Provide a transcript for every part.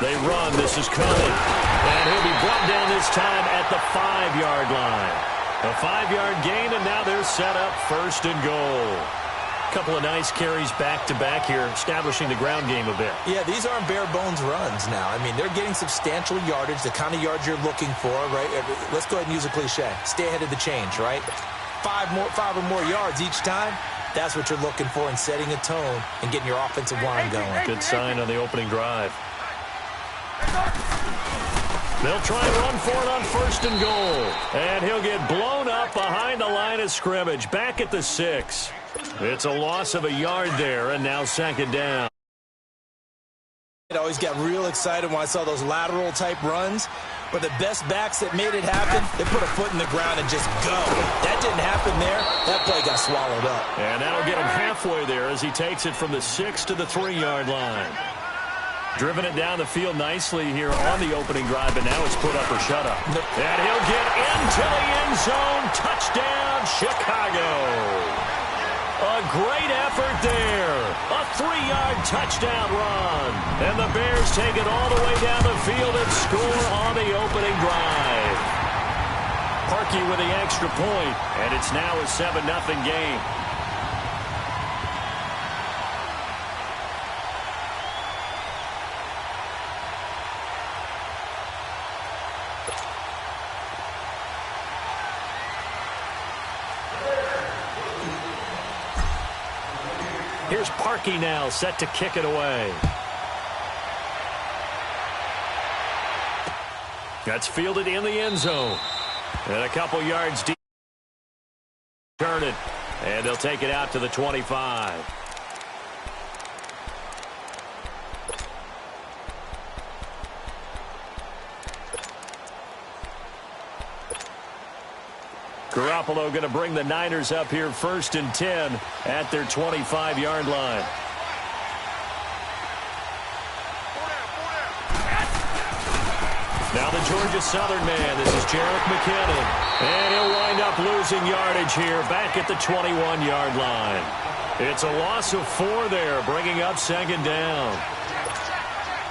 They run. This is coming. And he'll be brought down this time at the 5-yard line. A 5-yard gain, and now they're set up first and goal. Couple of nice carries back-to-back here, establishing the ground game a bit. Yeah, these aren't bare-bones runs now. I mean, they're getting substantial yardage, the kind of yards you're looking for, right? Let's go ahead and use a cliche. Stay ahead of the change, right? Five or more yards each time. That's what you're looking for in setting a tone and getting your offensive line going. Good sign on the opening drive. They'll try and run for it on first and goal. And he'll get blown up behind the line of scrimmage. Back at the 6. It's a loss of a yard there, and now second down. I always got real excited when I saw those lateral-type runs. But the best backs that made it happen, they put a foot in the ground and just go. That didn't happen there. That play got swallowed up. And that'll get him halfway there as he takes it from the 6 to the 3-yard line. Driven it down the field nicely here on the opening drive, and now it's put up or shut up. Nope. And he'll get into the end zone. Touchdown, Chicago. A great effort there. A 3-yard touchdown run. And the Bears take it all the way down the field and score on the opening drive. Parkey with the extra point, and it's now a 7-0 game. Here's Parkey now, set to kick it away. That's fielded in the end zone. And a couple yards deep. Turn it. And they'll take it out to the 25. Garoppolo going to bring the Niners up here first and 10 at their 25-yard line. Now the Georgia Southern man. This is Jerick McKinnon. And he'll wind up losing yardage here back at the 21-yard line. It's a loss of 4 there, bringing up second down.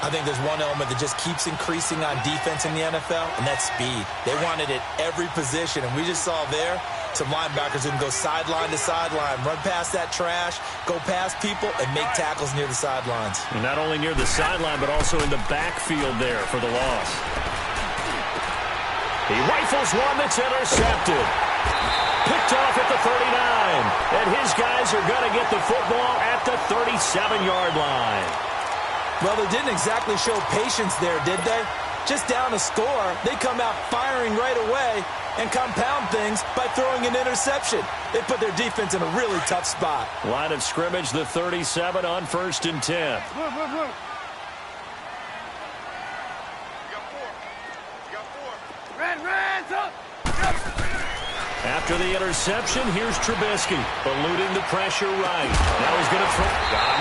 I think there's one element that just keeps increasing on defense in the NFL, and that's speed. They want it at every position, and we just saw there some linebackers who can go sideline to sideline, run past that trash, go past people, and make tackles near the sidelines. And not only near the sideline, but also in the backfield there for the loss. He rifles one that's intercepted. Picked off at the 39, and his guys are going to get the football at the 37-yard line. Well, they didn't exactly show patience there, did they? Just down a score, they come out firing right away and compound things by throwing an interception. They put their defense in a really tough spot. Line of scrimmage, the 37 on first and 10. After the interception, here's Trubisky, eluding the pressure right. Now he's going to throw.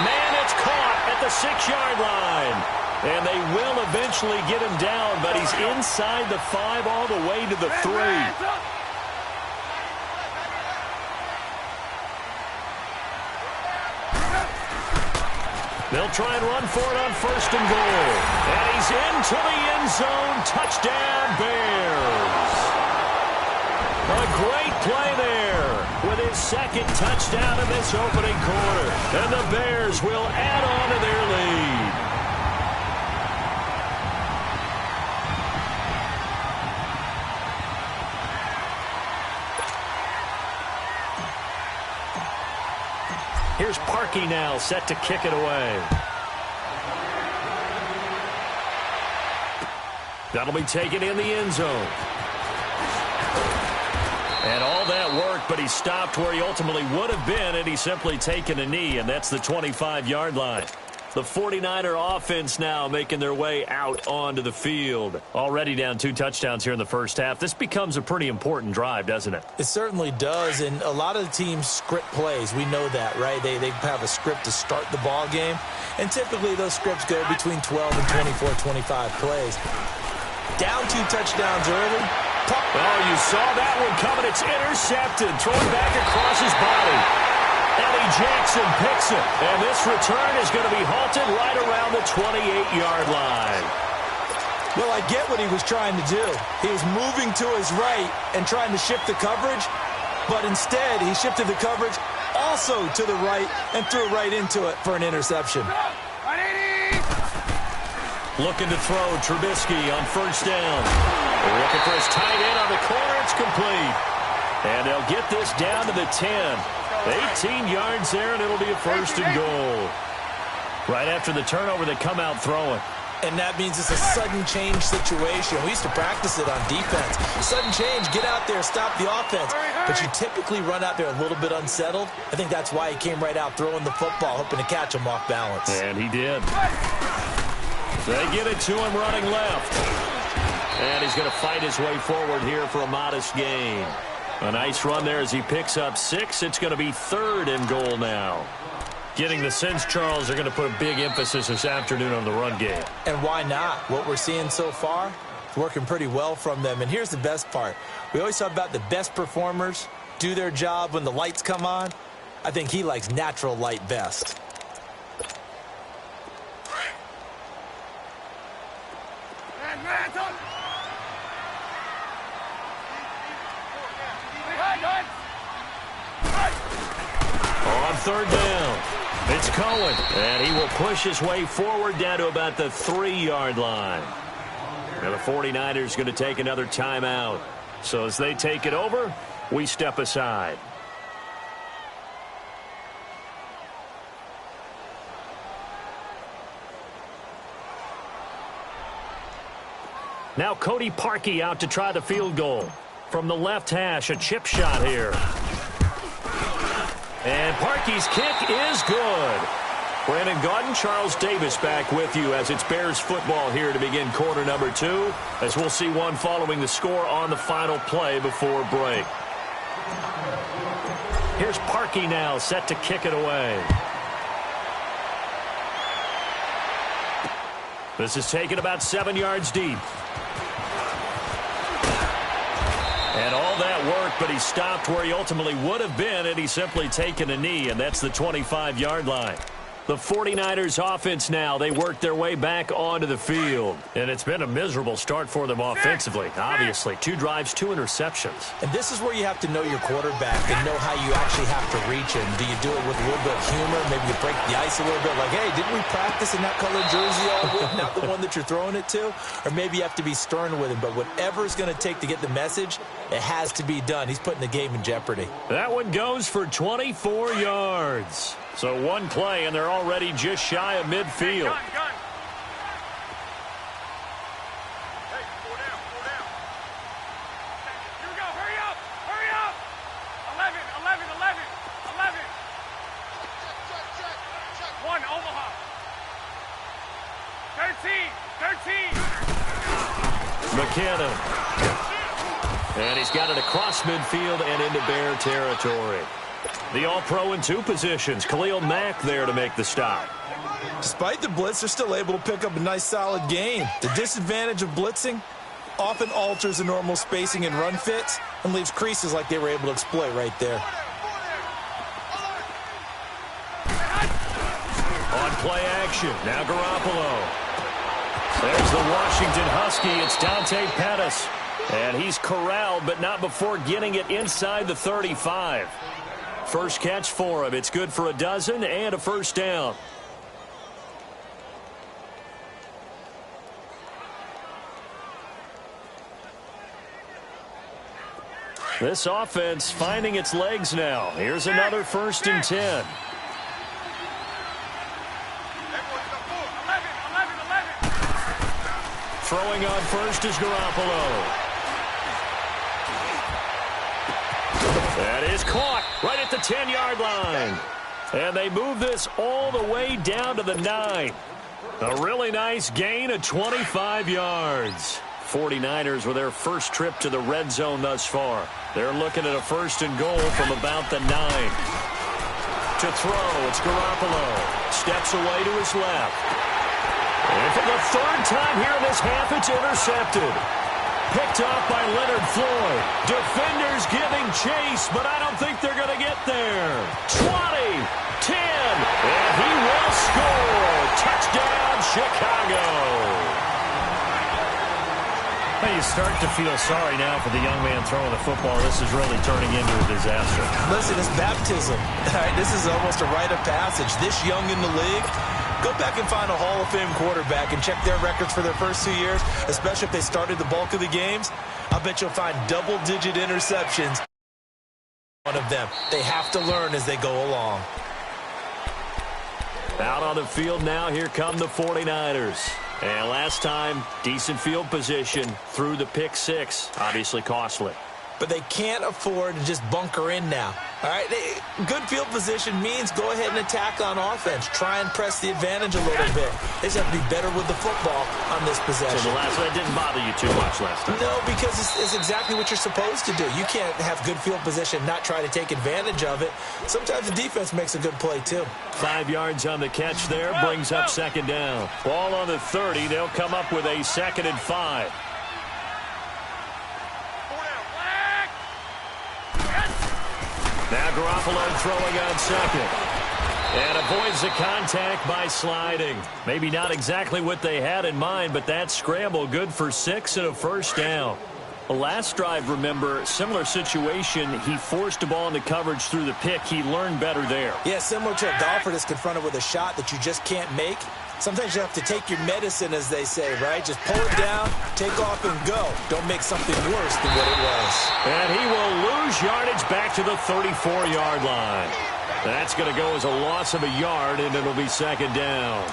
Man, it's caught at the 6-yard line. And they will eventually get him down, but he's inside the 5 all the way to the 3. They'll try and run for it on first and goal. And he's into the end zone. Touchdown, Bears. A great play there with his second touchdown in this opening quarter. And the Bears will add on to their lead. Here's Parkey now, set to kick it away. That'll be taken in the end zone. And all that worked, but he stopped where he ultimately would have been, and he's simply taken a knee, and that's the 25-yard line. The 49er offense now making their way out onto the field. Already down 2 touchdowns here in the first half. This becomes a pretty important drive, doesn't it? It certainly does, and a lot of the teams script plays. We know that, right? They have a script to start the ball game, and typically those scripts go between 12 and 24, 25 plays. Down 2 touchdowns early. Oh, you saw that one coming. It's intercepted. Thrown back across his body. And he Jackson picks it, and this return is going to be halted right around the 28-yard line. Well, I get what he was trying to do. He was moving to his right and trying to shift the coverage, but instead he shifted the coverage also to the right and threw right into it for an interception. Looking to throw, Trubisky on first down. They're looking for his tight end on the corner. It's complete. And they'll get this down to the 10. 18 yards there, and it'll be a first and goal. Right after the turnover, they come out throwing. And that means it's a sudden change situation. We used to practice it on defense. Sudden change, get out there, stop the offense. But you typically run out there a little bit unsettled. I think that's why he came right out throwing the football, hoping to catch him off balance. And he did. They get it to him running left. And he's going to fight his way forward here for a modest gain. A nice run there as he picks up 6. It's going to be 3rd and goal now. Getting the sense, Charles, are going to put a big emphasis this afternoon on the run game. And why not? What we're seeing so far, it's working pretty well from them. And here's the best part. We always talk about the best performers do their job when the lights come on. I think he likes natural light best. On 3rd down, it's Cohen, and he will push his way forward down to about the 3-yard line. Now the 49ers going to take another timeout. So as they take it over, we step aside. Now Cody Parkey out to try the field goal. From the left hash, a chip shot here. And Parkey's kick is good. Brandon Gaudin, Charles Davis back with you as it's Bears football here to begin quarter number 2, as we'll see one following the score on the final play before break. Here's Parkey now set to kick it away. This is taken about 7 yards deep. And all that work, but he stopped where he ultimately would have been had he simply taken a knee, and that's the 25-yard line. The 49ers offense now, they work their way back onto the field. And it's been a miserable start for them offensively, obviously. 2 drives, 2 interceptions. And this is where you have to know your quarterback and know how you actually have to reach him. Do you do it with a little bit of humor? Maybe you break the ice a little bit like, hey, didn't we practice in that colored jersey all week? Not the one that you're throwing it to? Or maybe you have to be stern with him. But whatever it's going to take to get the message, it has to be done. He's putting the game in jeopardy. That one goes for 24 yards. So one play, and they're already just shy of midfield. Gun. Hey, go down. Here we go. Hurry up. 11. 1, Omaha. 13. McKinnon. And he's got it across midfield and into Bear territory. The All-Pro in 2 positions. Khalil Mack there to make the stop. Despite the blitz, they're still able to pick up a nice, solid gain. The disadvantage of blitzing often alters the normal spacing and run fits and leaves creases like they were able to exploit right there. On play action, now Garoppolo. There's the Washington Husky. It's Dante Pettis. And he's corralled, but not before getting it inside the 35. First catch for him. It's good for a dozen and a first down. This offense finding its legs now. Here's another 1st and 10. 11. Throwing on first is Garoppolo. That is caught right at the 10-yard line. And they move this all the way down to the 9. A really nice gain of 25 yards. 49ers with their first trip to the red zone thus far. They're looking at a 1st and goal from about the 9. To throw, it's Garoppolo. Steps away to his left. And for the 3rd time here in this half, it's intercepted. Picked off by Leonard Floyd. Defenders giving chase, but I don't think they're going to get there. 20. start to feel sorry now for the young man throwing the football. This is really turning into a disaster. Listen, it's baptism. All right, this is almost a rite of passage. This young in the league, go back and find a Hall of Fame quarterback and check their records for their first 2 years, especially if they started the bulk of the games. I bet you'll find double-digit interceptions. One of them. They have to learn as they go along. Out on the field now, here come the 49ers. And last time, decent field position through the pick six. Obviously costly. But they can't afford to just bunker in now. All right, good field position means go ahead and attack on offense. Try and press the advantage a little bit. They just have to be better with the football on this possession. So the last one didn't bother you too much last time? No, because it's exactly what you're supposed to do. You can't have good field position, not try to take advantage of it. Sometimes the defense makes a good play, too. 5 yards on the catch there, brings up second down. Ball on the 30, they'll come up with a 2nd and 5. Now Garoppolo throwing on second. And avoids the contact by sliding. Maybe not exactly what they had in mind, but that scramble good for 6 and a first down. The last drive, remember, similar situation. He forced the ball into coverage through the pick. He learned better there. Yeah, similar to a golfer that's confronted with a shot that you just can't make. Sometimes you have to take your medicine, as they say, right? Just pull it down, take off, and go. Don't make something worse than what it was. And he will lose yardage back to the 34-yard line. That's going to go as a loss of a yard, and it'll be second down.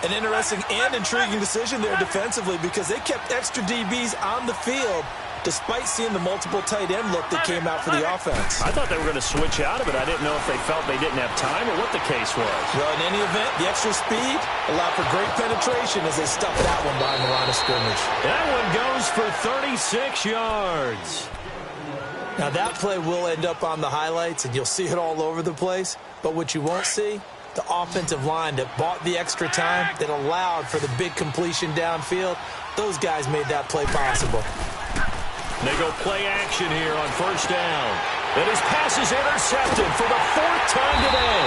An interesting and intriguing decision there defensively because they kept extra DBs on the field despite seeing the multiple tight end look that came out for the offense. I thought they were going to switch out of it. I didn't know if they felt they didn't have time or what the case was. Well, in any event, the extra speed allowed for great penetration as they stuffed that one behind the line of scrimmage. That one goes for 36 yards. Now, that play will end up on the highlights, and you'll see it all over the place. But what you won't see, the offensive line that bought the extra time, that allowed for the big completion downfield, those guys made that play possible. They go play action here on first down. And his pass is intercepted for the 4th time today.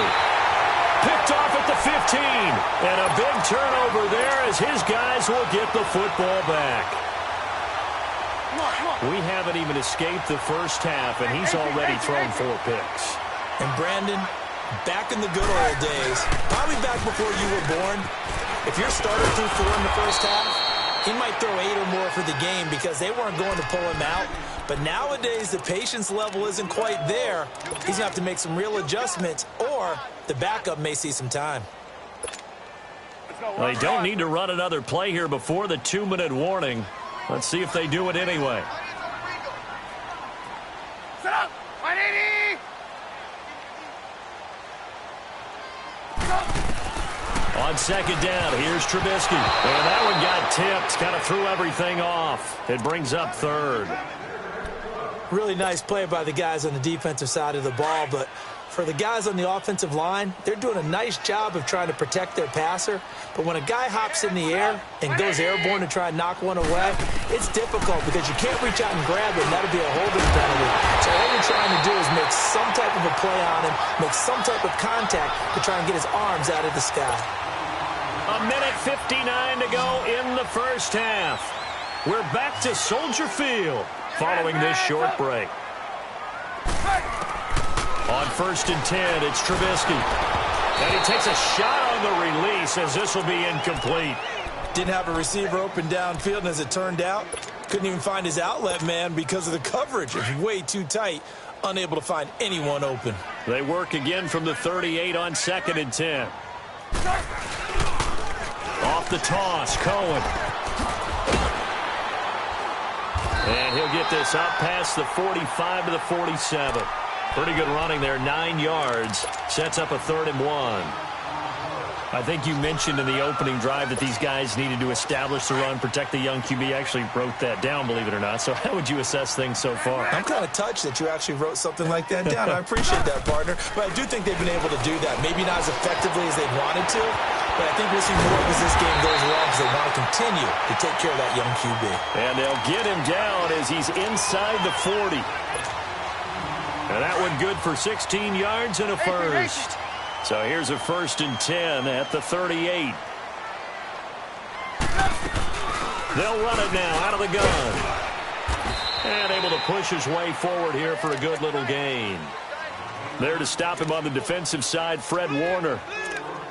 Picked off at the 15. And a big turnover there as his guys will get the football back. We haven't even escaped the first half, and he's already thrown 4 picks. And Brandon, back in the good old days, probably back before you were born, if your starter threw 4 in the first half, he might throw 8 or more for the game because they weren't going to pull him out. But nowadays, the patience level isn't quite there. He's going to have to make some real adjustments, or the backup may see some time. Well, they don't need to run another play here before the 2-minute warning. Let's see if they do it anyway. Set up! 180! On second down, here's Trubisky. And that one got tipped, kind of threw everything off. It brings up 3rd. Really nice play by the guys on the defensive side of the ball, but for the guys on the offensive line, they're doing a nice job of trying to protect their passer. But when a guy hops in the air and goes airborne to try and knock one away, it's difficult because you can't reach out and grab it, and that'll be a holding penalty. So all you're trying to do is make some type of a play on him, make some type of contact to try and get his arms out of the sky. 1:59 to go in the first half. We're back to Soldier Field following this short break. On 1st and 10, it's Trubisky. And he takes a shot on the release as this will be incomplete. Didn't have a receiver open downfield, and as it turned out, couldn't even find his outlet man because of the coverage. It's way too tight, unable to find anyone open. They work again from the 38 on 2nd and 10. Off the toss, Cohen. And he'll get this up past the 45 to the 47. Pretty good running there, 9 yards. Sets up a 3rd and 1. I think you mentioned in the opening drive that these guys needed to establish the run, protect the young QB. I actually wrote that down, believe it or not. So how would you assess things so far? I'm kind of touched that you actually wrote something like that down. I appreciate that, partner. But I do think they've been able to do that. Maybe not as effectively as they wanted to, but I think we'll see more as this game goes along because they want to continue to take care of that young QB. And they'll get him down as he's inside the 40. And that one good for 16 yards and a first. So here's a 1st and 10 at the 38. They'll run it now out of the gun. And able to push his way forward here for a good little gain. There to stop him on the defensive side, Fred Warner.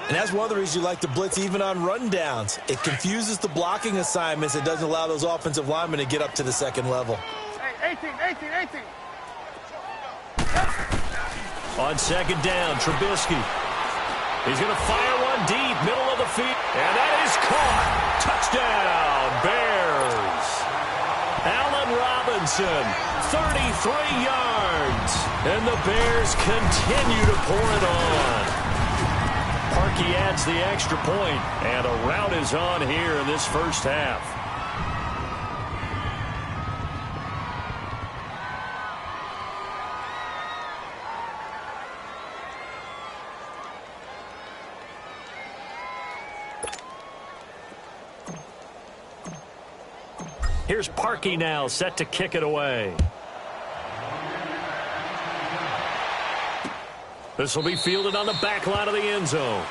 And that's one of the reasons you like to blitz even on rundowns. It confuses the blocking assignments. It doesn't allow those offensive linemen to get up to the second level. Hey, 18. On second down, Trubisky. He's going to fire one deep, middle of the field. And that is caught. Touchdown, Bears. Allen Robinson, 33 yards. And the Bears continue to pour it on. Parkey adds the extra point, and a rout is on here in this first half. Here's Parkey now, set to kick it away. This will be fielded on the back line of the end zone.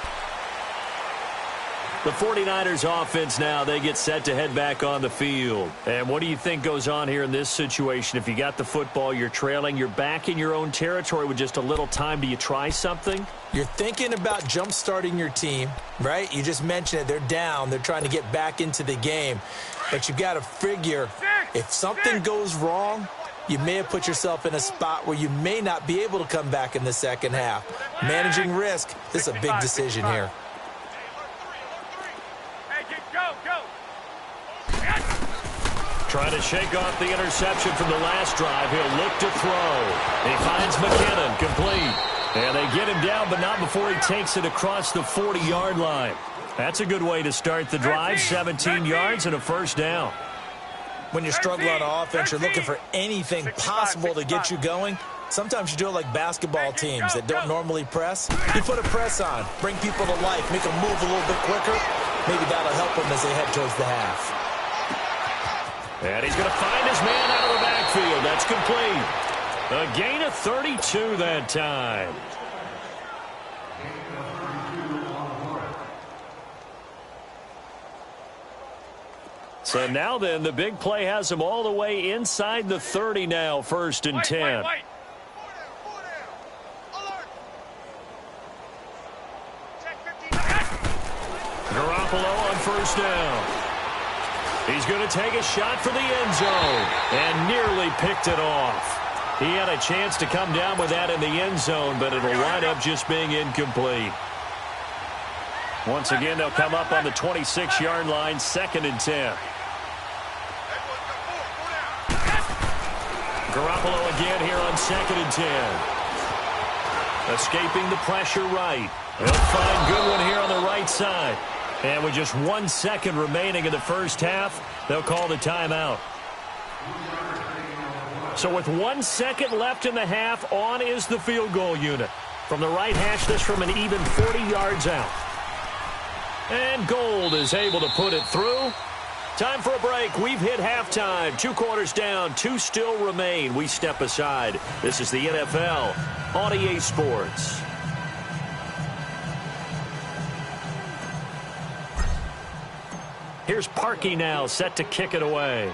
The 49ers offense now, they get set to head back on the field. And what do you think goes on here in this situation? If you got the football, you're trailing, you're back in your own territory with just a little time. Do you try something? You're thinking about jump-starting your team, right? You just mentioned it. They're down. They're trying to get back into the game. But you've got to figure if something goes wrong, you may have put yourself in a spot where you may not be able to come back in the second half. Managing risk, this is a big decision here. Trying to shake off the interception from the last drive. He'll look to throw. He finds McKinnon, complete. And they get him down, but not before he takes it across the 40-yard line. That's a good way to start the drive, 17 yards and a first down. When you're struggling on offense, you're looking for anything possible to get you going. Sometimes you do it like basketball teams that don't normally press. You put a press on, bring people to life, make them move a little bit quicker. Maybe that'll help them as they head towards the half. And he's going to find his man out of the backfield. That's complete. A gain of 32 that time. So now then, the big play has him all the way inside the 30 now, 1st and 10. Garoppolo on 1st down. He's going to take a shot for the end zone and nearly picked it off. He had a chance to come down with that in the end zone, but it'll wind up just being incomplete. Once again, they'll come up on the 26-yard line, 2nd and 10. Garoppolo again here on 2nd and 10. Escaping the pressure right. He'll find Goodwin here on the right side. And with just 1 second remaining in the first half, they'll call the timeout. So with 1 second left in the half, on is the field goal unit. From the right hash, this from an even 40 yards out. And Gold is able to put it through. Time for a break. We've hit halftime. 2 quarters down, 2 still remain. We step aside. This is the NFL on EA Sports. Here's Parkey now, set to kick it away.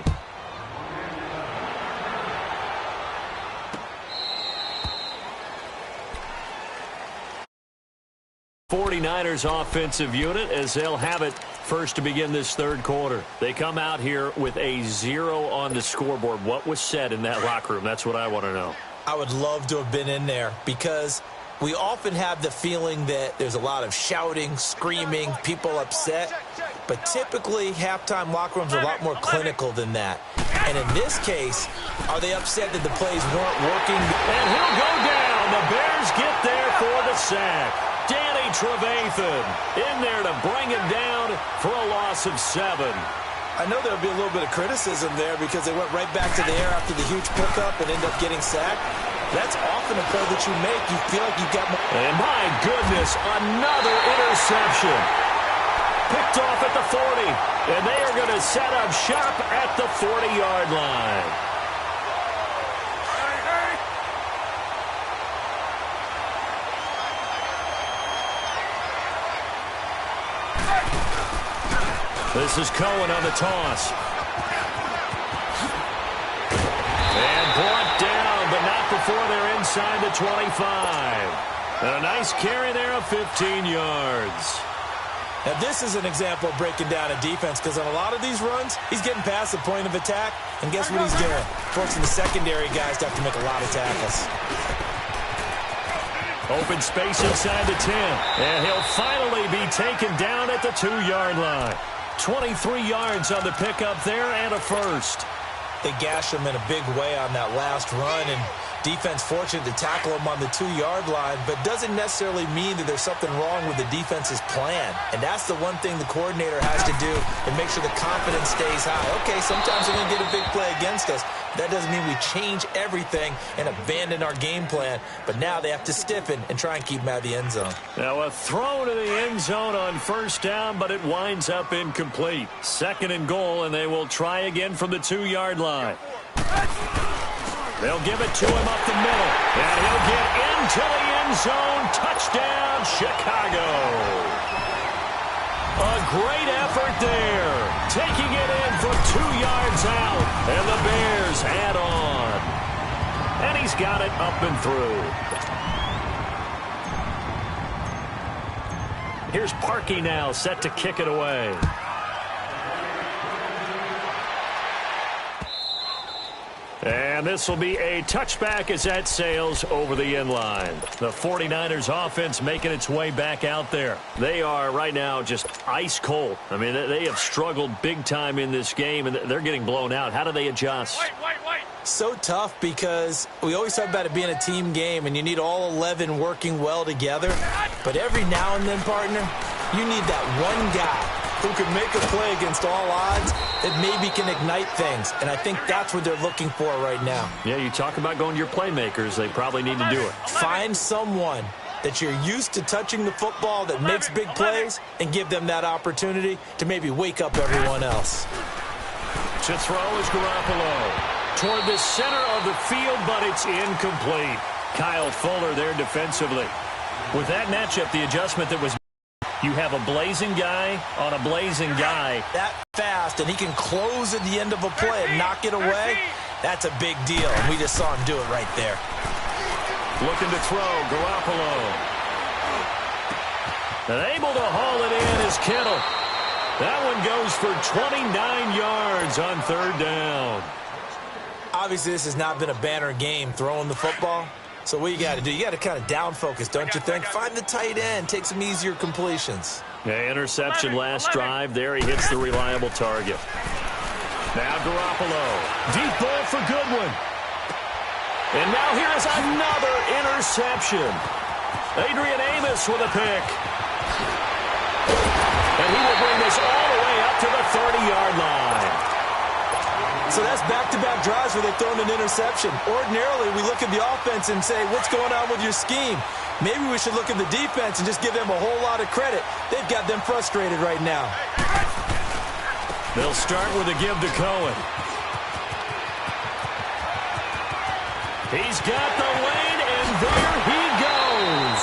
'49ers offensive unit as they'll have it first to begin this 3rd quarter. They come out here with a 0 on the scoreboard. What was said in that locker room? That's what I want to know. I would love to have been in there because we often have the feeling that there's a lot of shouting, screaming, people upset. But typically, halftime locker rooms are a lot more clinical than that. And in this case, are they upset that the plays weren't working? And he'll go down. The Bears get there for the sack. Danny Trevathan in there to bring him down for a loss of 7. I know there'll be a little bit of criticism there because they went right back to the air after the huge pickup and ended up getting sacked. That's often a play that you make. You feel like you've got more. And my goodness, another interception. Picked off at the 40. And they are going to set up shop at the 40-yard line. This is Cohen on the toss. before they're inside the 25. And a nice carry there of 15 yards. Now, this is an example of breaking down a defense because on a lot of these runs, he's getting past the point of attack, and guess what he's doing? Forcing the secondary guys to have to make a lot of tackles. Open space inside the 10, and he'll finally be taken down at the 2-yard line. 23 yards on the pickup there and a first. They gash him in a big way on that last run, and defense fortunate to tackle him on the 2-yard line, but doesn't necessarily mean that there's something wrong with the defense's plan. And that's the one thing the coordinator has to do to make sure the confidence stays high. Okay, sometimes they're going to get a big play against us. That doesn't mean we change everything and abandon our game plan. But now they have to stiffen and try and keep him out of the end zone. Now a throw to the end zone on first down, but it winds up incomplete. 2nd and goal, and they will try again from the 2-yard line. They'll give it to him up the middle, and he'll get into the end zone. Touchdown, Chicago. A great effort there. Taking it in from 2 yards out, and the Bears add on. And he's got it up and through. Here's Parkey now, set to kick it away. And this will be a touchback as that sails over the end line. The 49ers offense making its way back out there. They are right now just ice cold. I mean, they have struggled big time in this game, and they're getting blown out. How do they adjust? Wait. So tough because we always talk about it being a team game, and you need all 11 working well together. But every now and then, partner, you need that one guy who can make a play against all odds that maybe can ignite things. And I think that's what they're looking for right now. Yeah, you talk about going to your playmakers. They probably need to do it. Find someone that you're used to touching the football that makes big plays and give them that opportunity to maybe wake up everyone else. To throw is Garoppolo. Toward the center of the field, but it's incomplete. Kyle Fuller there defensively. With that matchup, the adjustment that was you have a blazing guy on a blazing guy. That fast, and he can close at the end of a play and knock it away. That's a big deal, and we just saw him do it right there. Looking to throw, Garoppolo. And able to haul it in is Kittle. That one goes for 29 yards on 3rd down. Obviously, this has not been a banner game throwing the football. So what you got to do, you got to kind of down focus, don't you think? Find the tight end, take some easier completions. Yeah, interception last drive. There he hits the reliable target. Now Garoppolo. Deep ball for Goodwin. And now here is another interception. Adrian Amos with a pick. And he will bring this all the way up to the 30-yard line. So that's back-to-back drives where they've thrown an interception. Ordinarily, we look at the offense and say, what's going on with your scheme? Maybe we should look at the defense and just give them a whole lot of credit. They've got them frustrated right now. They'll start with a give to Cohen. He's got the lane, and there he goes.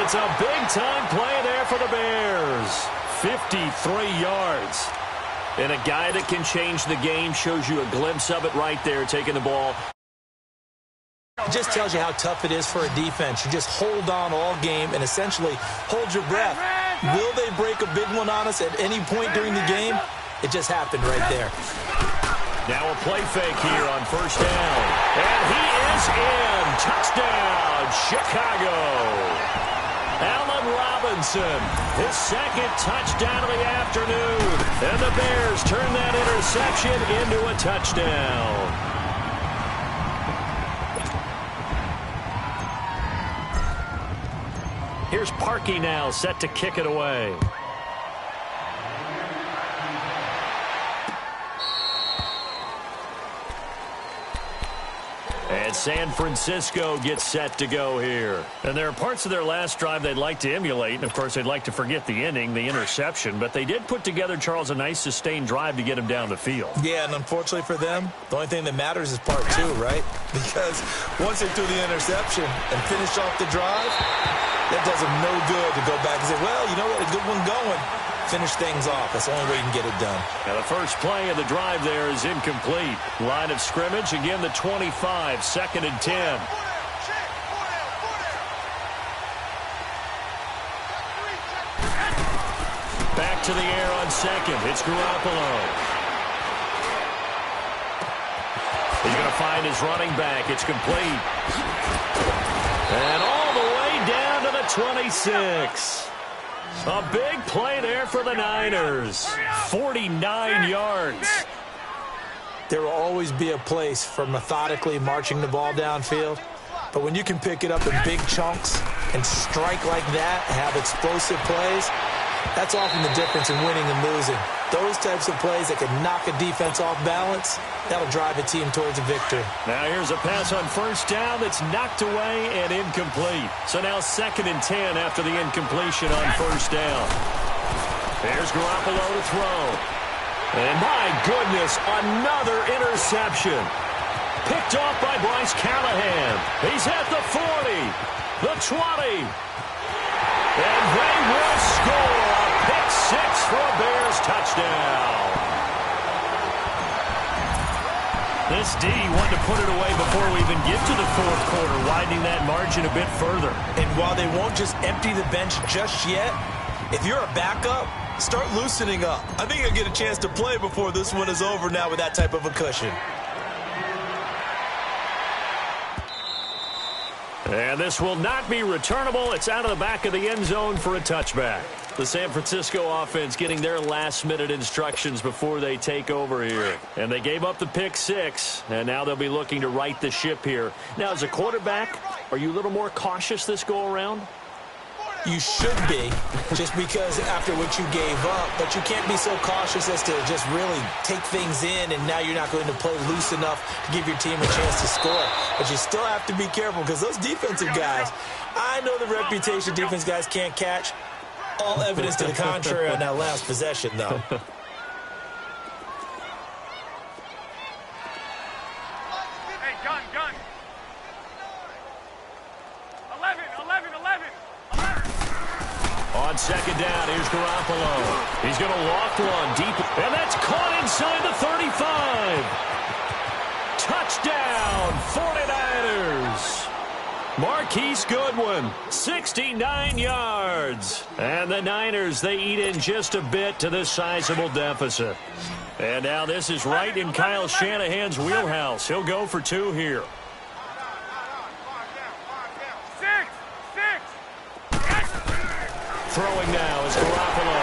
It's a big-time play there for the Bears. 53 yards. And a guy that can change the game shows you a glimpse of it right there, taking the ball. It just tells you how tough it is for a defense. You just hold on all game and essentially hold your breath. Will they break a big one on us at any point during the game? It just happened right there. Now a play fake here on 1st down. And he is in. Touchdown, Chicago. Allen Robinson, his 2nd touchdown of the afternoon. And the Bears turn that interception into a touchdown. Here's Parkey now, set to kick it away. And San Francisco gets set to go here. And there are parts of their last drive they'd like to emulate. And, of course, they'd like to forget the inning, the interception. But they did put together, Charles, a nice sustained drive to get him down the field. Yeah, and unfortunately for them, the only thing that matters is part 2, right? Because once they threw the interception and finished off the drive, that does them no good to go back and say, well, you know what, a good one going. Finish things off. That's the only way you can get it done. Now the first play of the drive there is incomplete. Line of scrimmage, again the 25, 2nd and 10. to the air on second. It's Garoppolo. He's going to find his running back. It's complete. And all the way down to the 26. A big play there for the Niners. 49 yards. There will always be a place for methodically marching the ball downfield. But when you can pick it up in big chunks and strike like that, have explosive plays, that's often the difference in winning and losing. Those types of plays that can knock a defense off balance, that'll drive a team towards a victory. Now here's a pass on first down that's knocked away and incomplete. So now 2nd and 10 after the incompletion on first down. There's Garoppolo to throw. And my goodness, another interception. Picked off by Bryce Callahan. He's at the 40, the 20. And they will score a pick 6 for a Bears touchdown. This D wanted to put it away before we even get to the 4th quarter, widening that margin a bit further. And while they won't just empty the bench just yet, if you're a backup, start loosening up. I think you'll get a chance to play before this one is over now with that type of a cushion. And this will not be returnable. It's out of the back of the end zone for a touchback. The San Francisco offense getting their last-minute instructions before they take over here. And they gave up the pick 6, and now they'll be looking to right the ship here. Now, as a quarterback, are you a little more cautious this go-around? You should be, just because after what you gave up, but you can't be so cautious as to just really take things in, and now you're not going to play loose enough to give your team a chance to score. But you still have to be careful, because those defensive guys, I know the reputation defense guys can't catch. All evidence to the contrary on that last possession, though. Hey, gun. 11. On second down, here's Garoppolo. He's going to loft one deep, and that's caught inside the 35. Touchdown, 49ers. Marquise Goodwin, 69 yards. And the Niners, they eat in just a bit to this sizable deficit. And now this is right in Kyle Shanahan's wheelhouse. He'll go for 2 here. 6. Throwing now is Garoppolo.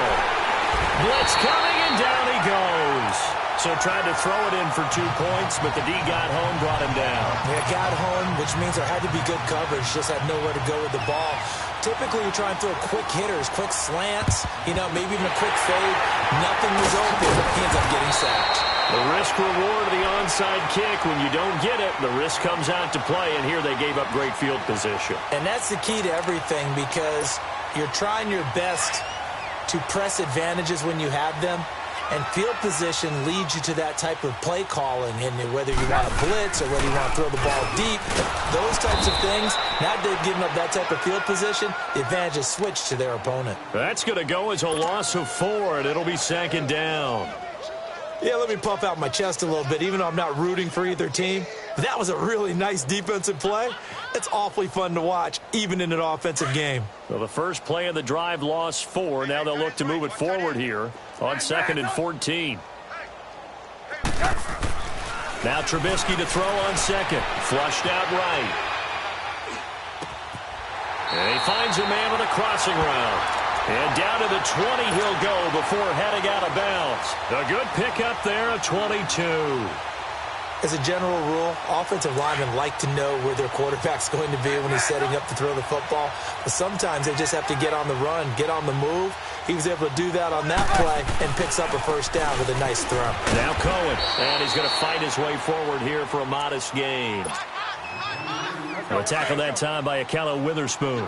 Blitz coming, and down he goes. So tried to throw it in for 2 points, but the D got home, brought him down. Yeah, got home, which means there had to be good coverage. Just had nowhere to go with the ball. Typically, you try and throw quick hitters, quick slants, maybe even a quick fade. Nothing was open. He ends up getting sacked. The risk-reward of the onside kick, when you don't get it, the risk comes out to play, and here they gave up great field position. And that's the key to everything, because you're trying your best to press advantages when you have them, and field position leads you to that type of play calling, and whether you want to blitz or whether you want to throw the ball deep, those types of things, now they've given up that type of field position, the advantage is switched to their opponent. That's going to go as a loss of 4, and it'll be 2nd down. Yeah, let me puff out my chest a little bit, even though I'm not rooting for either team. That was a really nice defensive play. It's awfully fun to watch, even in an offensive game. Well, the first play of the drive lost 4. Now they'll look to move it forward here on 2nd and 14. Now Trubisky to throw on 2nd. Flushed out right. And he finds a man with a crossing route. And down to the 20 he'll go before heading out of bounds. A good pickup there of 22. As a general rule, offensive linemen like to know where their quarterback's going to be when he's setting up to throw the football. But sometimes they just have to get on the run, get on the move. He was able to do that on that play and picks up a first down with a nice throw. Now Cohen, and he's going to fight his way forward here for a modest gain. A tackle that time by Akello Witherspoon.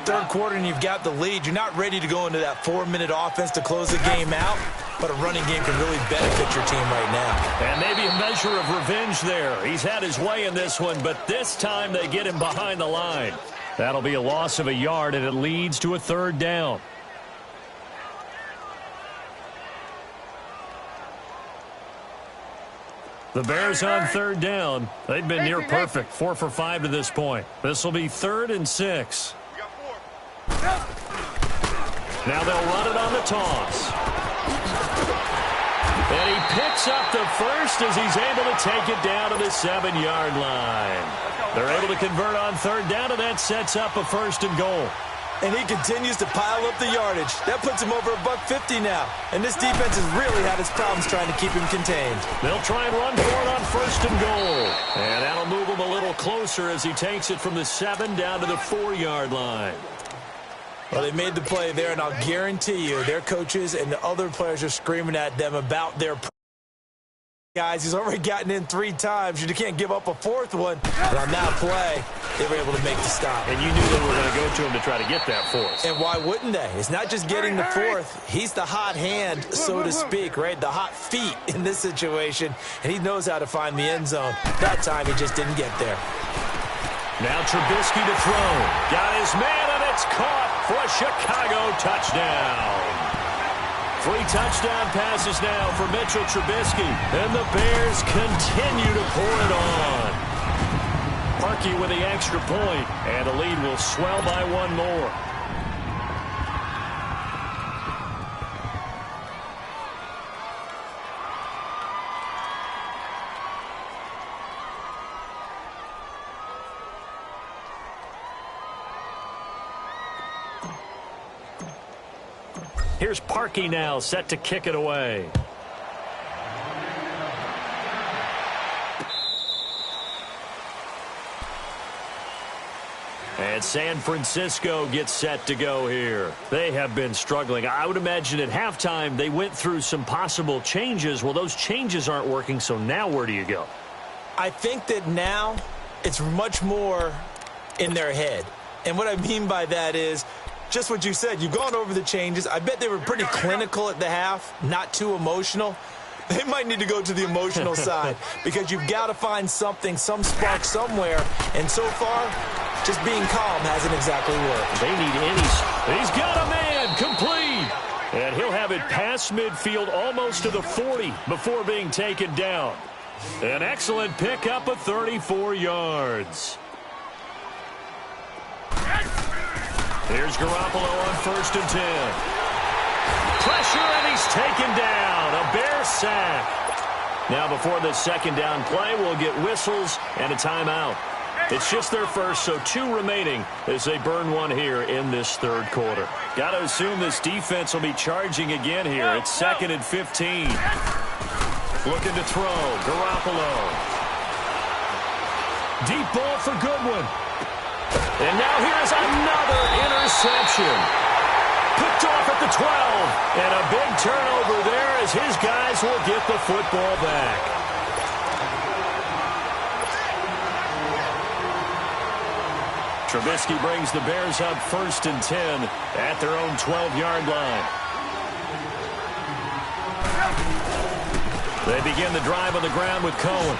3rd quarter and you've got the lead. You're not ready to go into that 4-minute offense to close the game out, but a running game can really benefit your team right now. And maybe a measure of revenge there. He's had his way in this one, but this time they get him behind the line. That'll be a loss of a yard, and it leads to a 3rd down. The Bears on 3rd down. They've been near perfect, 4 for 5 to this point. This will be 3rd and 6. Now they'll run it on the toss. And he picks up the first as he's able to take it down to the 7-yard line. They're able to convert on third down, and that sets up a 1st and goal. And he continues to pile up the yardage. That puts him over $150 now. And this defense has really had its problems trying to keep him contained. They'll try and run for it on 1st and goal. And that'll move him a little closer as he takes it from the 7 down to the 4-yard line. Well, they made the play there, and I'll guarantee you their coaches and the other players are screaming at them about their guys. He's already gotten in 3 times. You can't give up a 4th one. But on that play, they were able to make the stop. And you knew they were going to go to him to try to get that 4th. And why wouldn't they? It's not just getting the 4th. He's the hot hand, so to speak, right? The hot feet in this situation. And he knows how to find the end zone. That time, he just didn't get there. Now Trubisky to throw. Got his man, and it's caught for a Chicago touchdown. 3 touchdown passes now for Mitchell Trubisky. And the Bears continue to pour it on. Parkey with the extra point, and the lead will swell by 1 more. Here's Parkey now, set to kick it away. And San Francisco gets set to go here. They have been struggling. I would imagine at halftime they went through some possible changes. Well, those changes aren't working, so now where do you go? I think that now it's much more in their head. And what I mean by that is just what you said. You've gone over the changes. I bet they were pretty clinical at the half, not too emotional. They might need to go to the emotional side because you've got to find something, some spark somewhere. And so far, just being calm hasn't exactly worked. They need any. He's got a man complete. And he'll have it past midfield almost to the 40 before being taken down. An excellent pickup of 34 yards. Here's Garoppolo on 1st and 10. Pressure, and he's taken down. A Bear sack. Now before the 2nd down play, we'll get whistles and a timeout. It's just their first, so 2 remaining as they burn 1 here in this 3rd quarter. Got to assume this defense will be charging again here. It's 2nd and 15. Looking to throw. Garoppolo. Deep ball for Goodwin. And now here's another interception. Picked off at the 12. And a big turnover there as his guys will get the football back. Trubisky brings the Bears up 1st and 10 at their own 12-yard line. They begin the drive on the ground with Cohen.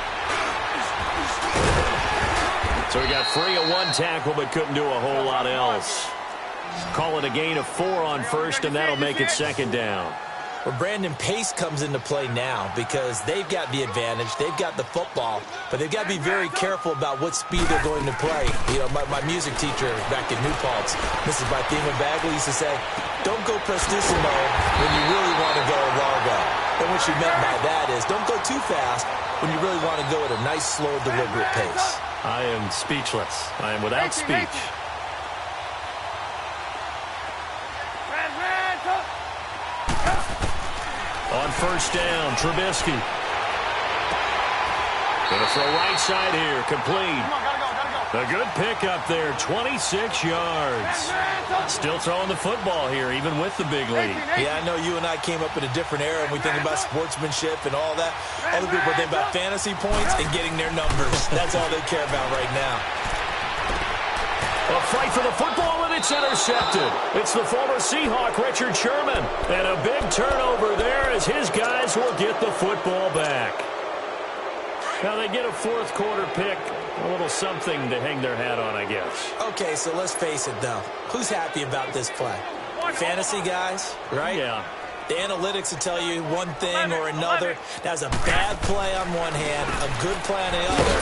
So he got free of 1 tackle but couldn't do a whole lot else. Call it a gain of 4 on 1st, and that'll make it 2nd down. Well, Brandon, pace comes into play now because they've got the advantage. They've got the football, but they've got to be very careful about what speed they're going to play. You know, my music teacher back in New Paltz, Mrs. Bythema Bagley, used to say, don't go prestissimo when you really want to go largo. And what she meant by that is don't go too fast when you really want to go at a nice, slow, deliberate pace. I am speechless. I am without speech. On 1st down, Trubisky. Going to throw right side here, complete. A good pickup there, 26 yards. Still throwing the football here, even with the big lead. Yeah, I know you and I came up in a different era, and we think about sportsmanship and all that. Other people think about fantasy points and getting their numbers. That's all they care about right now. A fight for the football, and it's intercepted. It's the former Seahawk, Richard Sherman. And a big turnover there as his guys will get the football back. Now they get a 4th quarter pick. A little something to hang their hat on, I guess. Okay, so let's face it, though. Who's happy about this play? Fantasy guys, right? Yeah. The analytics will tell you one thing or another. That's a bad play on one hand, a good play on the other.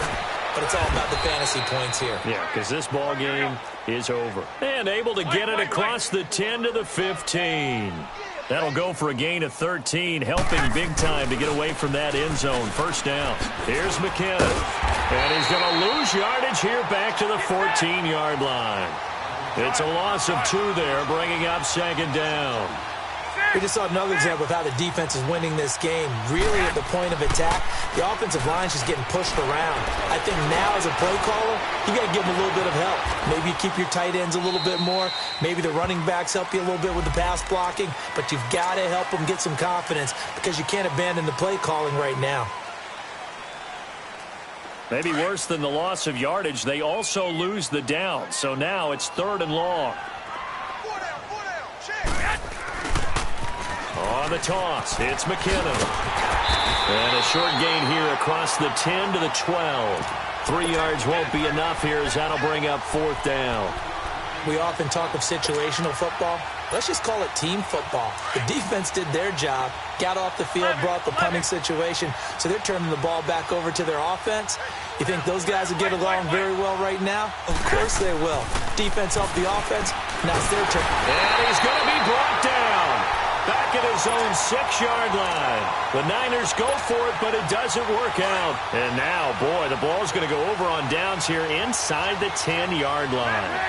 but it's all about the fantasy points here. Yeah, because this ball game is over. And able to get it across the 10 to the 15. That'll go for a gain of 13, helping big time to get away from that end zone. First down. Here's McKinnon. And he's going to lose yardage here back to the 14-yard line. It's a loss of 2 there, bringing up second down. We just saw another example of how the defense is winning this game. Really at the point of attack, the offensive line's just getting pushed around. I think now as a play caller, you got to give them a little bit of help. Maybe you keep your tight ends a little bit more. Maybe the running backs help you a little bit with the pass blocking. But you've got to help them get some confidence because you can't abandon the play calling right now. Maybe worse than the loss of yardage, they also lose the down. So now it's 3rd and long. On the toss, it's McKinnon. And a short gain here across the 10 to the 12. 3 yards won't be enough here as that'll bring up 4th down. We often talk of situational football. Let's just call it team football. The defense did their job, got off the field, brought the punting situation, so they're turning the ball back over to their offense. You think those guys will get along very well right now? Of course they will. Defense helped the offense. Now it's their turn. And he's going to be brought down. Back at his own 6-yard line. The Niners go for it, but it doesn't work out. And now, boy, the ball's going to go over on downs here inside the 10-yard line.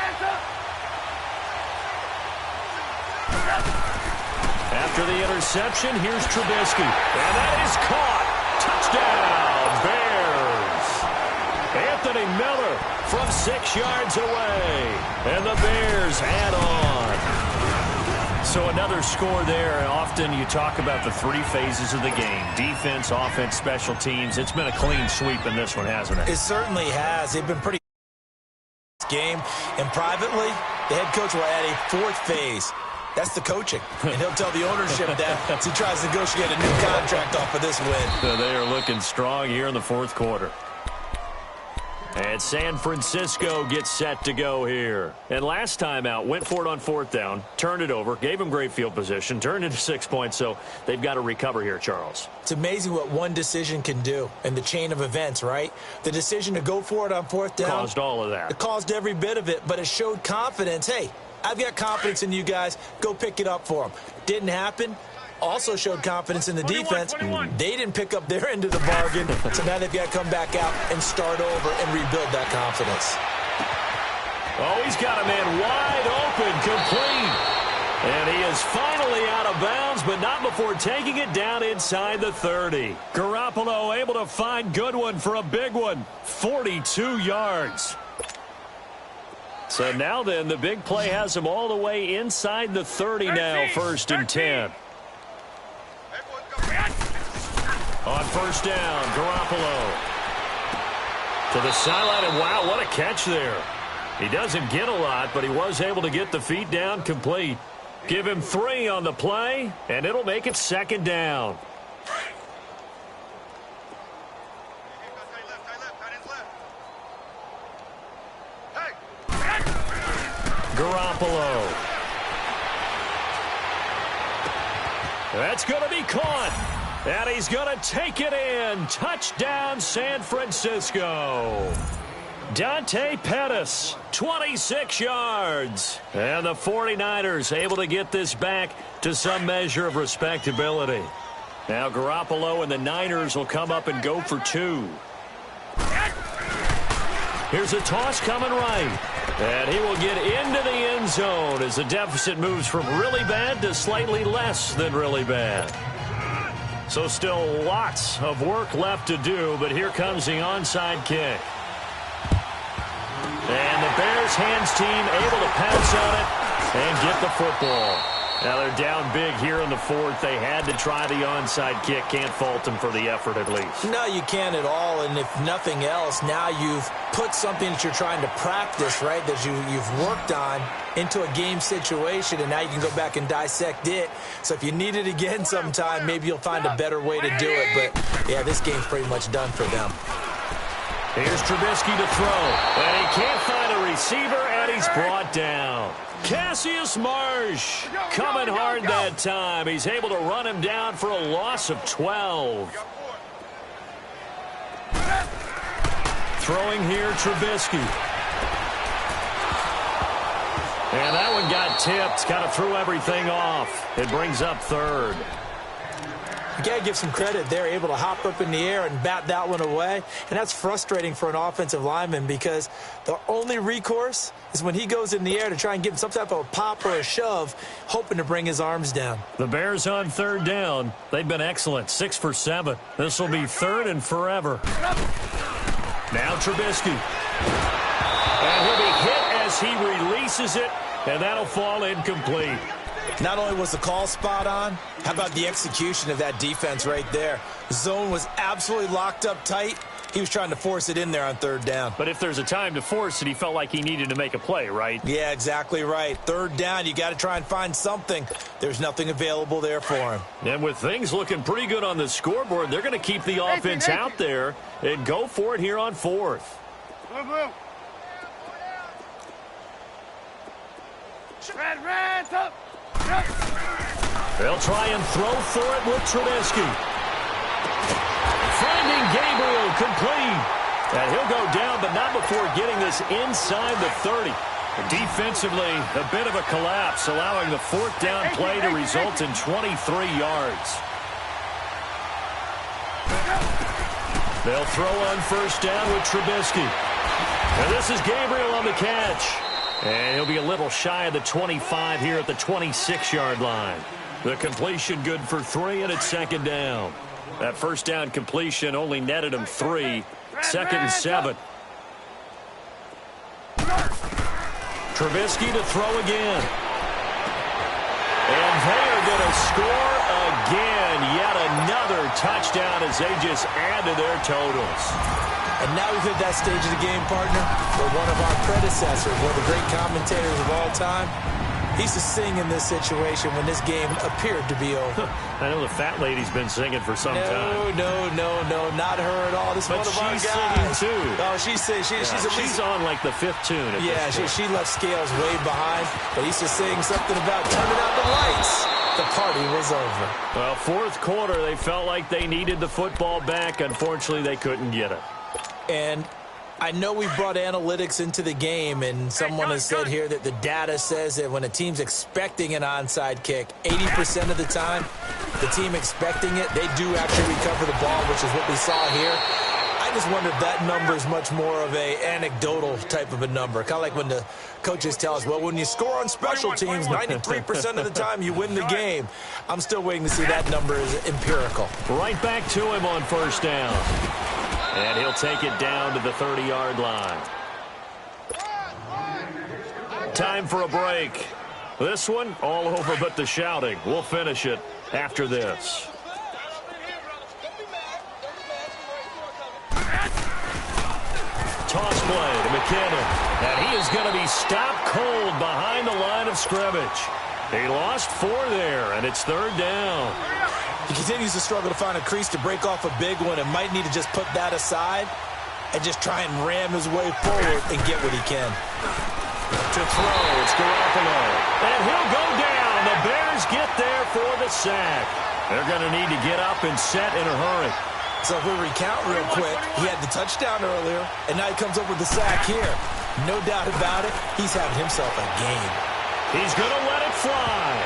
After the interception, here's Trubisky. And that is caught. Touchdown, Bears. Anthony Miller from 6 yards away. And the Bears add on. So another score there. Often you talk about the 3 phases of the game. Defense, offense, special teams. It's been a clean sweep in this one, hasn't it? It certainly has. They've been pretty game. And privately, the head coach will add a 4th phase. That's the coaching. And he'll tell the ownership that as he tries to negotiate a new contract off of this win. So they are looking strong here in the 4th quarter. And San Francisco gets set to go here. And last time out, went for it on 4th down, turned it over, gave them great field position, turned into 6 points, so they've got to recover here, Charles. It's amazing what one decision can do in the chain of events, right? The decision to go for it on 4th down. Caused all of that. It caused every bit of it, but it showed confidence. Hey, I've got confidence in you guys. Go pick it up for them. Didn't happen. Also showed confidence in the defense. 21. They didn't pick up their end of the bargain, so now they've got to come back out and start over and rebuild that confidence. Oh, he's got a man wide open, complete. And he is finally out of bounds, but not before taking it down inside the 30. Garoppolo able to find Goodwin for a big one, 42 yards. So now then, the big play has him all the way inside the 30 now, 1st and 10. On 1st down, Garoppolo to the sideline, and wow, what a catch there. He doesn't get a lot, but he was able to get the feet down complete. Give him 3 on the play, and it'll make it 2nd down. Garoppolo. That's going to be caught. And he's going to take it in. Touchdown, San Francisco. Dante Pettis, 26 yards. And the 49ers able to get this back to some measure of respectability. Now Garoppolo and the Niners will come up and go for 2. Here's a toss coming right. And he will get into the end zone as the deficit moves from really bad to slightly less than really bad. So still lots of work left to do, but here comes the onside kick. And the Bears hands team able to pounce on it and get the football. Now they're down big here in the 4th. They had to try the onside kick. Can't fault them for the effort at least. No, you can't at all. And if nothing else, now you've put something that you're trying to practice, right, that you've worked on into a game situation, and now you can go back and dissect it. So if you need it again sometime, maybe you'll find a better way to do it. But, yeah, this game's pretty much done for them. Here's Trubisky to throw. And he can't find a receiver, and he's brought down. Cassius Marsh coming hard that time. He's able to run him down for a loss of 12. throwing here, Trubisky. And that one got tipped. Kind of threw everything off. It brings up third. You got to give some credit. They're able to hop up in the air and bat that one away. And that's frustrating for an offensive lineman because the only recourse is when he goes in the air to try and get some type of a pop or a shove, hoping to bring his arms down. The Bears on third down. They've been excellent, 6 for 7. This will be third and forever. Now Trubisky. And he'll be hit as he releases it, and that'll fall incomplete. Not only was the call spot on, how about the execution of that defense right there? The zone was absolutely locked up tight. He was trying to force it in there on third down. But if there's a time to force it, he felt like he needed to make a play, right? Yeah, exactly right. Third down, you got to try and find something. There's nothing available there for him. And with things looking pretty good on the scoreboard, they're going to keep the offense out there and go for it here on fourth. Blue, blue. Red, up. They'll try and throw for it with Trubisky. Finding Gabriel complete. And he'll go down, but not before getting this inside the 30. Defensively, a bit of a collapse, allowing the fourth down play to result in 23 yards. They'll throw on first down with Trubisky. And this is Gabriel on the catch. And he'll be a little shy of the 25 here at the 26-yard line. The completion good for 3, and it's second down. That first down completion only netted him 3. Second and 7. Trubisky to throw again. And they are going to score again. Yet another touchdown as they just add to their totals. And now we've hit that stage of the game, partner, where one of our predecessors, one of the great commentators of all time, he used to sing in this situation when this game appeared to be over. I know the fat lady's been singing for some time. No, not her at all. This is one of our guys. But she's singing, too. Oh, she's she's on, like, the 5th tune. Yeah, she left Scales way behind, but he used to sing something about turning out the lights. The party was over. Well, fourth quarter, they felt like they needed the football back. Unfortunately, they couldn't get it. And I know we brought analytics into the game, and someone has said here that the data says that when a team's expecting an onside kick, 80% of the time, the team expecting it, they do actually recover the ball, which is what we saw here. I just wonder if that number is much more of a anecdotal type of a number. Kind of like when the coaches tell us, well, when you score on special teams, 93% of the time you win the game. I'm still waiting to see that number is empirical. Right back to him on first down. And he'll take it down to the 30-yard line. Time for a break. This one, all over but the shouting. We'll finish it after this. Toss play to McKinnon. And he is going to be stopped cold behind the line of scrimmage. He lost 4 there, and it's third down. He continues to struggle to find a crease to break off a big one and might need to just put that aside and just try and ram his way forward and get what he can. To throw, it's Garoppolo. And he'll go down. The Bears get there for the sack. They're going to need to get up and set in a hurry. So if we recount real quick, he had the touchdown earlier, and now he comes up with the sack here. No doubt about it, he's having himself a game. He's going to let it fly.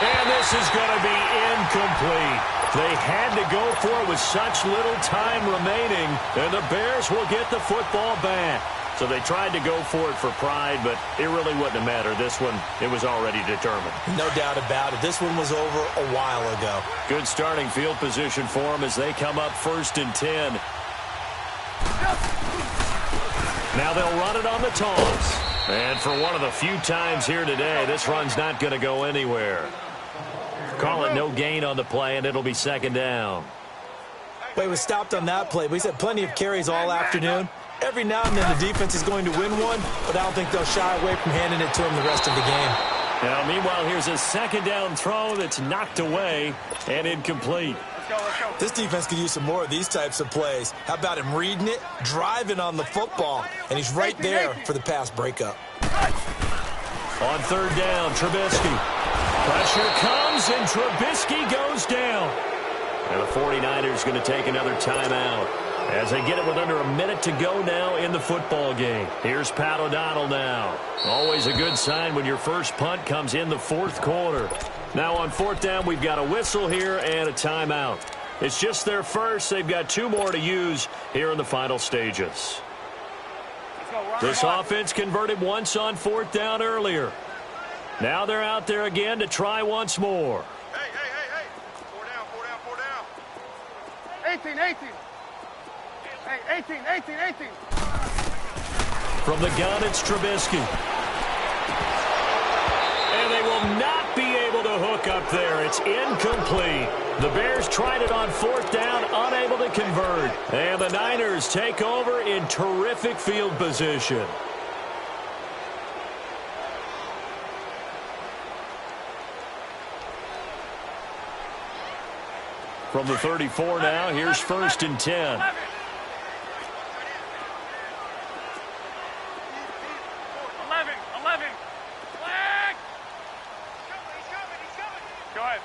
And this is going to be incomplete. They had to go for it with such little time remaining, and the Bears will get the football back. So they tried to go for it for pride, but it really wouldn't have mattered. This one, it was already determined. No doubt about it. This one was over a while ago. Good starting field position for them as they come up 1st and 10. Now they'll run it on the toss. And for one of the few times here today, this run's not going to go anywhere. Call it no gain on the play, and it'll be second down. Well, he was stopped on that play, but he's had plenty of carries all afternoon. Every now and then the defense is going to win one, but I don't think they'll shy away from handing it to him the rest of the game. Now, meanwhile, here's a second down throw that's knocked away and incomplete. Let's go. This defense could use some more of these types of plays. How about him reading it, driving on the football, and he's right there for the pass breakup. On third down, Trubisky. Pressure comes, and Trubisky goes down. And the 49ers going to take another timeout. As they get it with under a minute to go now in the football game. Here's Pat O'Donnell now. Always a good sign when your first punt comes in the fourth quarter. Now on fourth down, we've got a whistle here and a timeout. It's just their first. They've got 2 more to use here in the final stages. This offense converted once on fourth down earlier. Now they're out there again to try once more. Hey. 4 down. 18. Hey, 18. From the gun, it's Trubisky. And they will not be able to hook up there. It's incomplete. The Bears tried it on fourth down, unable to convert. And the Niners take over in terrific field position. From the 34 now, here's first and 10. 11. Flag! He's coming. Go ahead.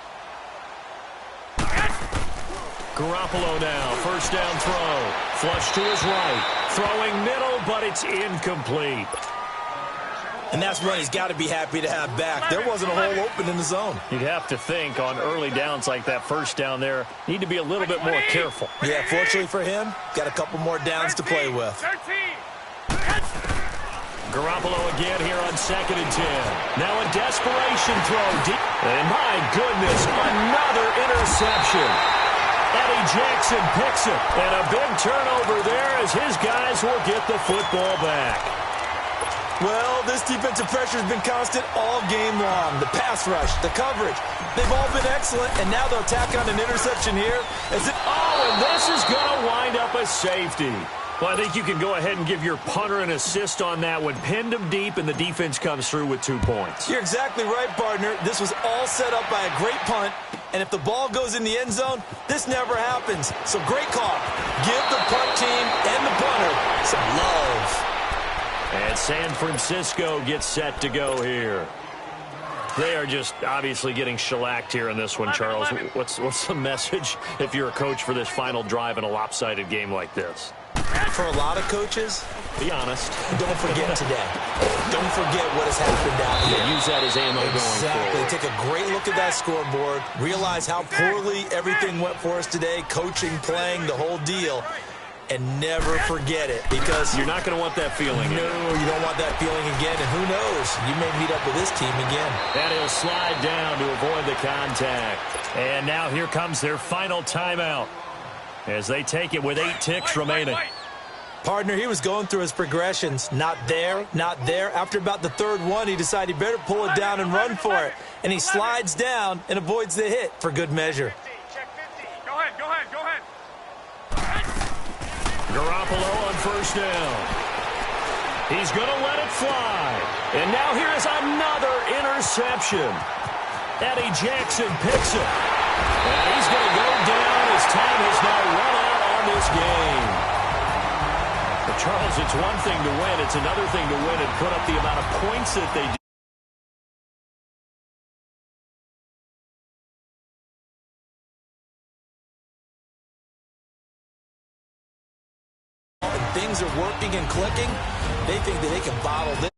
Garoppolo now, first down throw. Flush to his right. Throwing middle, but it's incomplete. And that's one he's got to be happy to have back. There wasn't a hole open in the zone. You'd have to think on early downs like that first down there, need to be a little bit more careful. Yeah, fortunately for him, got a couple more downs to play with. 13. Garoppolo again here on second and 10. Now a desperation throw deep. And my goodness, another interception. Eddie Jackson picks it. And a big turnover there as his guys will get the football back. Well, this defensive pressure has been constant all game long. The pass rush, the coverage, they've all been excellent, and now they'll tack on an interception here. And this is going to wind up a safety. Well, I think you can go ahead and give your punter an assist on that one. Pinned him deep, and the defense comes through with 2 points. You're exactly right, partner. This was all set up by a great punt, and if the ball goes in the end zone, this never happens. So great call. Give the punt team and the punter some love. And San Francisco gets set to go here. They are just obviously getting shellacked here in this one, Charles. What's the message if you're a coach for this final drive in a lopsided game like this? For a lot of coaches, be honest. Don't forget today. Don't forget what has happened down here. Yeah, use that as ammo going forward. Take a great look at that scoreboard. Realize how poorly everything went for us today. Coaching, playing, the whole deal. And never forget it, because you're not going to want that feeling. No, you don't want that feeling again. And who knows? You may meet up with this team again. And he'll slide down to avoid the contact. And now here comes their final timeout as they take it with 8 ticks remaining. Partner, he was going through his progressions. Not there, not there. After about the third one, he decided he better pull it down and run for it. And he slides down and avoids the hit for good measure. Go ahead. Garoppolo on first down. He's going to let it fly. And now here is another interception. Eddie Jackson picks it. And he's going to go down as time has now run out on this game. But Charles, it's one thing to win. It's another thing to win and put up the amount of points that they do. Things are working and clicking, they think that they can bottle this.